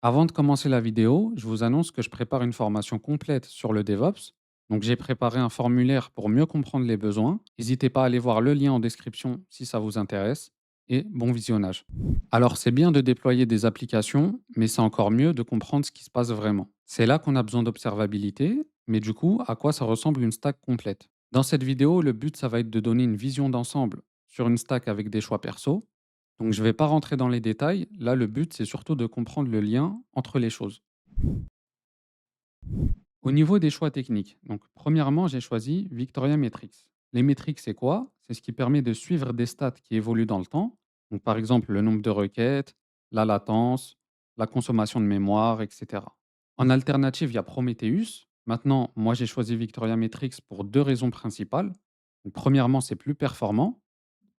Avant de commencer la vidéo, je vous annonce que je prépare une formation complète sur le DevOps. Donc j'ai préparé un formulaire pour mieux comprendre les besoins. N'hésitez pas à aller voir le lien en description si ça vous intéresse. Et bon visionnage. Alors c'est bien de déployer des applications, mais c'est encore mieux de comprendre ce qui se passe vraiment. C'est là qu'on a besoin d'observabilité, mais du coup, à quoi ça ressemble une stack complète. Dans cette vidéo, le but, ça va être de donner une vision d'ensemble sur une stack avec des choix perso. Donc je ne vais pas rentrer dans les détails. Là, le but, c'est surtout de comprendre le lien entre les choses. Au niveau des choix techniques, donc premièrement, j'ai choisi Victoria Metrics. Les métriques, c'est quoi? C'est ce qui permet de suivre des stats qui évoluent dans le temps. Donc par exemple, le nombre de requêtes, la latence, la consommation de mémoire, etc. En alternative, il y a Prometheus. Maintenant, moi, j'ai choisi Victoria Metrics pour deux raisons principales. Donc, premièrement, c'est plus performant.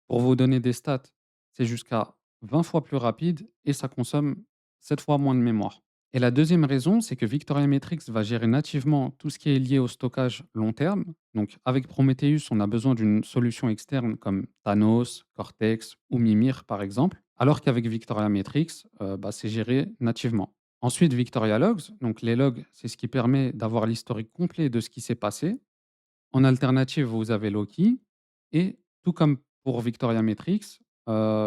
Pour vous donner des stats, c'est jusqu'à 20 fois plus rapide et ça consomme 7 fois moins de mémoire. Et la deuxième raison, c'est que Victoria Metrics va gérer nativement tout ce qui est lié au stockage long terme. Donc avec Prometheus, on a besoin d'une solution externe comme Thanos, Cortex ou Mimir par exemple, alors qu'avec Victoria Metrics, c'est géré nativement. Ensuite, Victoria Logs, donc les logs, c'est ce qui permet d'avoir l'historique complet de ce qui s'est passé. En alternative, vous avez Loki et tout comme pour Victoria Metrics,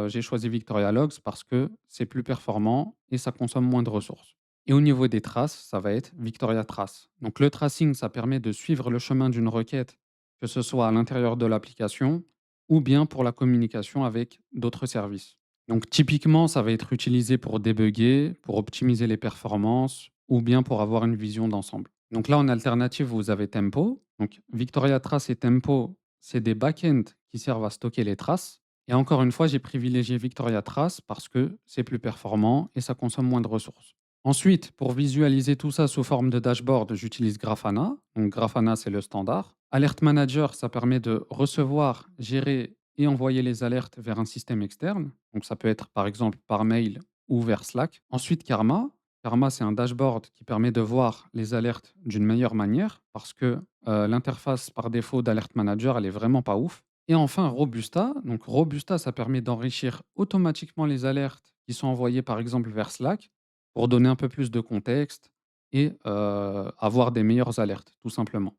j'ai choisi Victoria Logs parce que c'est plus performant et ça consomme moins de ressources. Et au niveau des traces, ça va être Victoria Trace. Donc le tracing, ça permet de suivre le chemin d'une requête, que ce soit à l'intérieur de l'application ou bien pour la communication avec d'autres services. Donc typiquement, ça va être utilisé pour débugger, pour optimiser les performances ou bien pour avoir une vision d'ensemble. Donc là, en alternative, vous avez Tempo. Donc Victoria Trace et Tempo, c'est des backends qui servent à stocker les traces. Et encore une fois, j'ai privilégié Victoria Trace parce que c'est plus performant et ça consomme moins de ressources. Ensuite, pour visualiser tout ça sous forme de dashboard, j'utilise Grafana. Donc Grafana, c'est le standard. Alert Manager, ça permet de recevoir, gérer et envoyer les alertes vers un système externe. Donc ça peut être par exemple par mail ou vers Slack. Ensuite, Karma. Karma, c'est un dashboard qui permet de voir les alertes d'une meilleure manière parce que l'interface par défaut d'Alert Manager, elle est vraiment pas ouf. Et enfin, Robusta. Donc Robusta, ça permet d'enrichir automatiquement les alertes qui sont envoyées par exemple vers Slack pour donner un peu plus de contexte et avoir des meilleures alertes, tout simplement.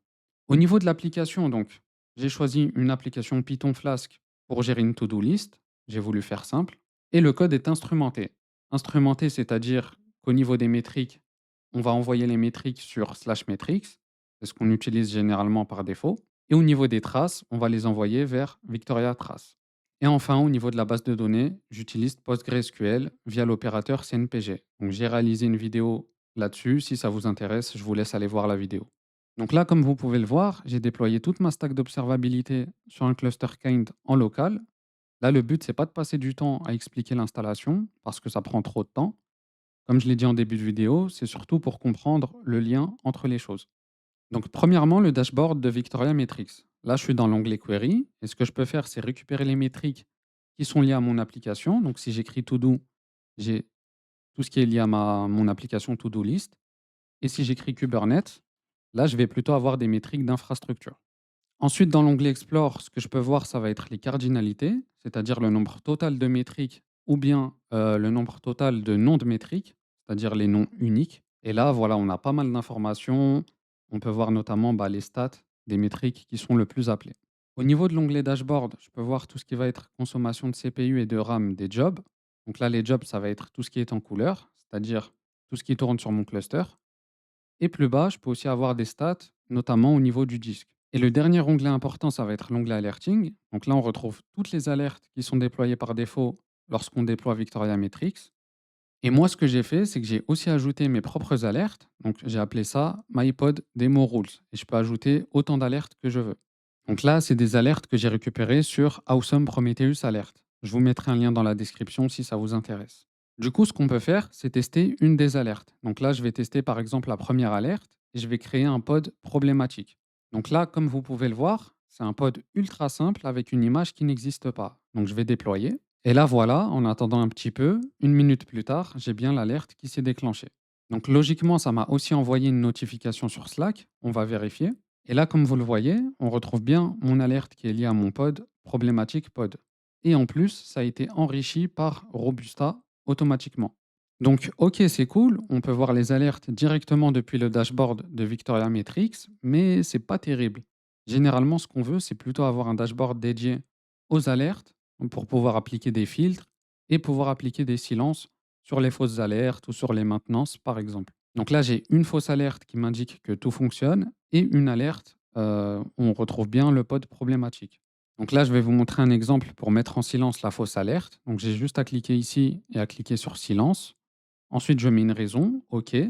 Au niveau de l'application, donc, j'ai choisi une application Python Flask pour gérer une to-do list. J'ai voulu faire simple. Et le code est instrumenté. Instrumenté, c'est-à-dire qu'au niveau des métriques, on va envoyer les métriques sur slash metrics. C'est ce qu'on utilise généralement par défaut. Et au niveau des traces, on va les envoyer vers Victoria Trace. Et enfin, au niveau de la base de données, j'utilise PostgreSQL via l'opérateur CNPG. Donc, j'ai réalisé une vidéo là-dessus. Si ça vous intéresse, je vous laisse aller voir la vidéo. Donc là, comme vous pouvez le voir, j'ai déployé toute ma stack d'observabilité sur un cluster kind en local. Là, le but, c'est pas de passer du temps à expliquer l'installation parce que ça prend trop de temps. Comme je l'ai dit en début de vidéo, c'est surtout pour comprendre le lien entre les choses. Donc, premièrement, le dashboard de Victoria Metrics. Là, je suis dans l'onglet Query et ce que je peux faire, c'est récupérer les métriques qui sont liées à mon application. Donc, si j'écris To Do, j'ai tout ce qui est lié à mon application To Do List. Et si j'écris Kubernetes, là, je vais plutôt avoir des métriques d'infrastructure. Ensuite, dans l'onglet Explore, ce que je peux voir, ça va être les cardinalités, c'est-à-dire le nombre total de métriques ou bien le nombre total de noms de métriques, c'est-à-dire les noms uniques. Et là, voilà, on a pas mal d'informations. On peut voir notamment les stats des métriques qui sont le plus appelées. Au niveau de l'onglet Dashboard, je peux voir tout ce qui va être consommation de CPU et de RAM des jobs. Donc là, les jobs, ça va être tout ce qui est en couleur, c'est-à-dire tout ce qui tourne sur mon cluster. Et plus bas, je peux aussi avoir des stats, notamment au niveau du disque. Et le dernier onglet important, ça va être l'onglet Alerting. Donc là, on retrouve toutes les alertes qui sont déployées par défaut lorsqu'on déploie Victoria Metrics. Et moi, ce que j'ai fait, c'est que j'ai aussi ajouté mes propres alertes. Donc j'ai appelé ça MyPod Demo Rules. Et je peux ajouter autant d'alertes que je veux. Donc là, c'est des alertes que j'ai récupérées sur Awesome Prometheus Alert. Je vous mettrai un lien dans la description si ça vous intéresse. Du coup, ce qu'on peut faire, c'est tester une des alertes. Donc là, je vais tester par exemple la première alerte et je vais créer un pod problématique. Donc là, comme vous pouvez le voir, c'est un pod ultra simple avec une image qui n'existe pas. Donc je vais déployer. Et là, voilà, en attendant un petit peu, une minute plus tard, j'ai bien l'alerte qui s'est déclenchée. Donc logiquement, ça m'a aussi envoyé une notification sur Slack. On va vérifier. Et là, comme vous le voyez, on retrouve bien mon alerte qui est liée à mon pod, problématique pod. Et en plus, ça a été enrichi par Robusta automatiquement. Donc, OK, c'est cool, on peut voir les alertes directement depuis le dashboard de Victoria Metrics, mais c'est pas terrible. Généralement, ce qu'on veut, c'est plutôt avoir un dashboard dédié aux alertes pour pouvoir appliquer des filtres et pouvoir appliquer des silences sur les fausses alertes ou sur les maintenances, par exemple. Donc là, j'ai une fausse alerte qui m'indique que tout fonctionne et une alerte où on retrouve bien le pod problématique. Donc là, je vais vous montrer un exemple pour mettre en silence la fausse alerte. Donc j'ai juste à cliquer ici et à cliquer sur silence. Ensuite, je mets une raison, OK. Je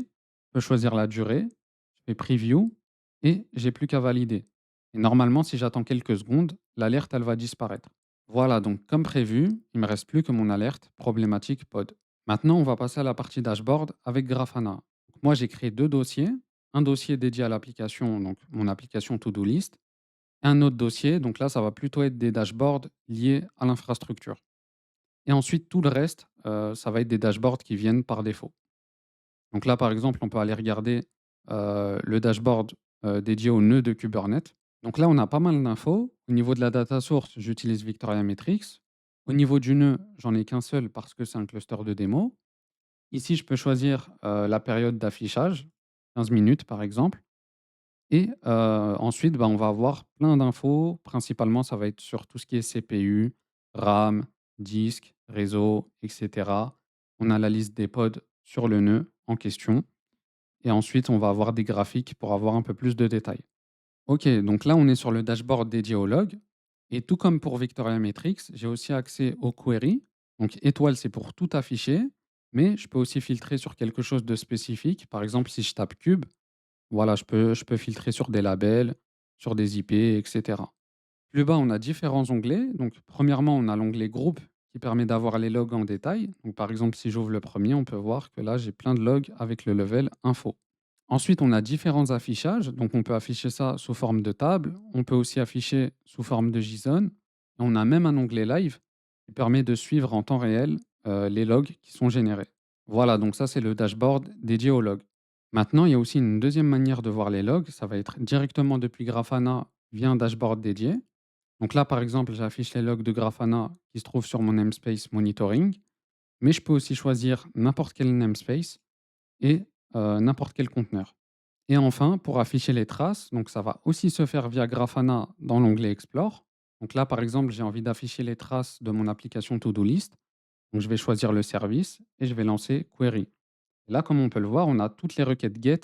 peux choisir la durée, je fais preview et j'ai plus qu'à valider. Et normalement, si j'attends quelques secondes, l'alerte, elle va disparaître. Voilà, donc comme prévu, il me reste plus que mon alerte problématique pod. Maintenant, on va passer à la partie dashboard avec Grafana. Donc, moi, j'ai créé deux dossiers. Un dossier dédié à l'application, donc mon application To-Do List, et un autre dossier, donc là, ça va plutôt être des dashboards liés à l'infrastructure. Et ensuite, tout le reste, ça va être des dashboards qui viennent par défaut. Donc là, par exemple, on peut aller regarder le dashboard dédié au nœud de Kubernetes. Donc là, on a pas mal d'infos. Au niveau de la data source, j'utilise Victoria Metrics. Au niveau du nœud, j'en ai qu'un seul parce que c'est un cluster de démo. Ici, je peux choisir la période d'affichage, 15 minutes par exemple. Et ensuite, bah, on va avoir plein d'infos. Principalement, ça va être sur tout ce qui est CPU, RAM, disque, réseau, etc. On a la liste des pods sur le nœud en question. Et ensuite, on va avoir des graphiques pour avoir un peu plus de détails. OK, donc là, on est sur le dashboard dédié au log. Et tout comme pour Victoria Metrics, j'ai aussi accès aux queries. Donc, étoile, c'est pour tout afficher. Mais je peux aussi filtrer sur quelque chose de spécifique. Par exemple, si je tape cube, voilà, je peux filtrer sur des labels, sur des IP, etc. Plus bas, on a différents onglets. Donc, premièrement, on a l'onglet groupe qui permet d'avoir les logs en détail. Donc, par exemple, si j'ouvre le premier, on peut voir que là, j'ai plein de logs avec le level info. Ensuite, on a différents affichages. Donc, on peut afficher ça sous forme de table. On peut aussi afficher sous forme de JSON. Et on a même un onglet live qui permet de suivre en temps réel les logs qui sont générés. Voilà, donc ça, c'est le dashboard dédié aux logs. Maintenant, il y a aussi une deuxième manière de voir les logs. Ça va être directement depuis Grafana via un dashboard dédié. Donc là, par exemple, j'affiche les logs de Grafana qui se trouvent sur mon namespace monitoring. Mais je peux aussi choisir n'importe quel namespace et n'importe quel conteneur. Et enfin, pour afficher les traces, donc ça va aussi se faire via Grafana dans l'onglet Explore. Donc là, par exemple, j'ai envie d'afficher les traces de mon application To-Do List. Donc je vais choisir le service et je vais lancer Query. Et là, comme on peut le voir, on a toutes les requêtes GET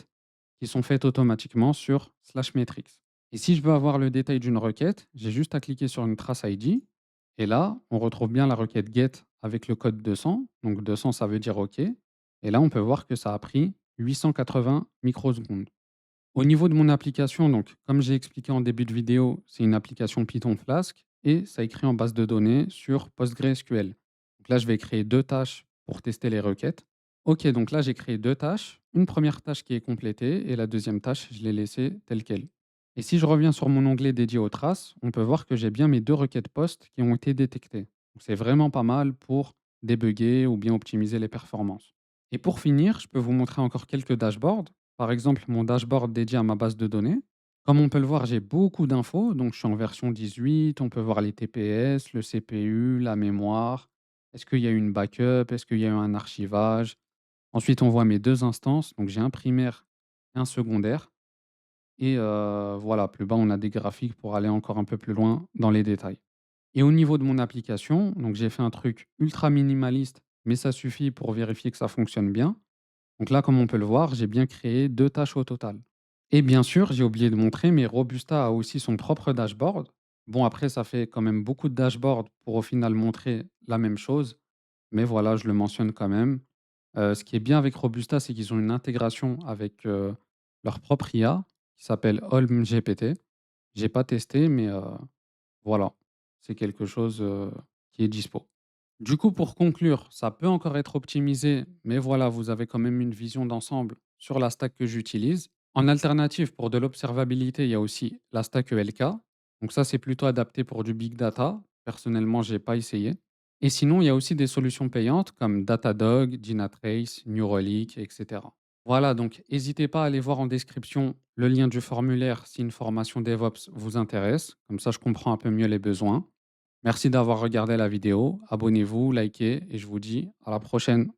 qui sont faites automatiquement sur /metrics. Et si je veux avoir le détail d'une requête, j'ai juste à cliquer sur une trace ID. Et là, on retrouve bien la requête GET avec le code 200. Donc 200, ça veut dire OK. Et là, on peut voir que ça a pris 880 microsecondes. Au niveau de mon application, donc, comme j'ai expliqué en début de vidéo, c'est une application Python Flask et ça écrit en base de données sur PostgreSQL. Donc là, je vais créer deux tâches pour tester les requêtes. OK, donc là, j'ai créé deux tâches. Une première tâche qui est complétée et la deuxième tâche, je l'ai laissée telle qu'elle. Et si je reviens sur mon onglet dédié aux traces, on peut voir que j'ai bien mes deux requêtes post qui ont été détectées. Donc c'est vraiment pas mal pour débugger ou bien optimiser les performances. Et pour finir, je peux vous montrer encore quelques dashboards. Par exemple, mon dashboard dédié à ma base de données. Comme on peut le voir, j'ai beaucoup d'infos. Donc, je suis en version 18. On peut voir les TPS, le CPU, la mémoire. Est-ce qu'il y a eu une backup? Est-ce qu'il y a eu un archivage? Ensuite, on voit mes deux instances. Donc, j'ai un primaire et un secondaire. Et voilà, plus bas, on a des graphiques pour aller encore un peu plus loin dans les détails. Et au niveau de mon application, donc j'ai fait un truc ultra minimaliste, mais ça suffit pour vérifier que ça fonctionne bien. Donc là, comme on peut le voir, j'ai bien créé 2 tâches au total. Et bien sûr, j'ai oublié de montrer, mais Robusta a aussi son propre dashboard. Bon, après, ça fait quand même beaucoup de dashboards pour au final montrer la même chose, mais voilà, je le mentionne quand même. Ce qui est bien avec Robusta, c'est qu'ils ont une intégration avec leur propre IA qui s'appelle Olm GPT. J'ai pas testé, mais voilà, c'est quelque chose qui est dispo. Du coup, pour conclure, ça peut encore être optimisé, mais voilà, vous avez quand même une vision d'ensemble sur la stack que j'utilise. En alternative, pour de l'observabilité, il y a aussi la stack ELK. Donc ça, c'est plutôt adapté pour du big data. Personnellement, je n'ai pas essayé. Et sinon, il y a aussi des solutions payantes comme Datadog, Dynatrace, New Relic, etc. Voilà, donc n'hésitez pas à aller voir en description le lien du formulaire si une formation DevOps vous intéresse. Comme ça, je comprends un peu mieux les besoins. Merci d'avoir regardé la vidéo. Abonnez-vous, likez et je vous dis à la prochaine.